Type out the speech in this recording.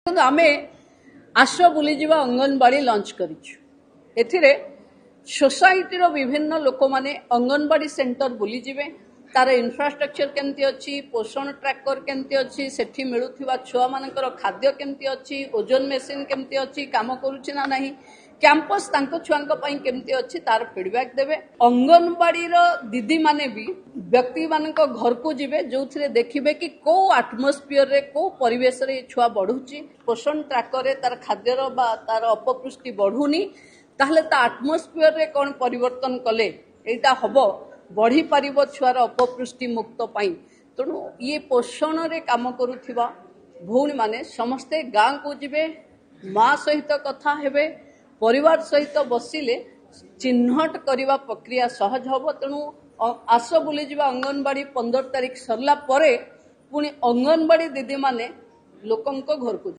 आमे आस बुलीजा अंगनवाड़ी लंच कर सोसाइटी विभिन्न लोक माने अंगनवाड़ी सेंटर बुलीजे तार इंफ्रास्ट्रक्चर केमती अच्छी पोषण ट्रैकर केमती अच्छी सेठी मिलुथिबा छुआ मानकर खाद्य केमती अच्छी ओजन मेसीन केमती अच्छी काम करूछि ना नहीं कैंपस तांको छुआंको पई केमती अच्छी तार फीडबैक देबे। अंगनवाड़ी रो दीदी माने भी व्यक्ति मानक घर को जिबे जो देखिबे कि को एटमॉस्फियर रे को परिवेश रे छुआ बढ़ुची पोषण ट्रैकर रे तार खाद्यर बा तार अपपुष्टि बढ़ुनी ताहले ता एटमॉस्फियर रे कोन परिवर्तन कले एटा हबो बढ़ी पारिबो छुआर अपपुष्टि मुक्त पाई। तेणु ये पोषण रे काम करुथिबा भौणी माने समस्ते गाँ को जिबे माँ सहित कथा हेबे परिवार सहित बसिले चिन्हट करने प्रक्रिया सहज हम। तेणु आस बुलीजा अंगनवाड़ी 15 तारीख सरला परे पुणी अंगनवाड़ी दीदी माने लोकंक घर को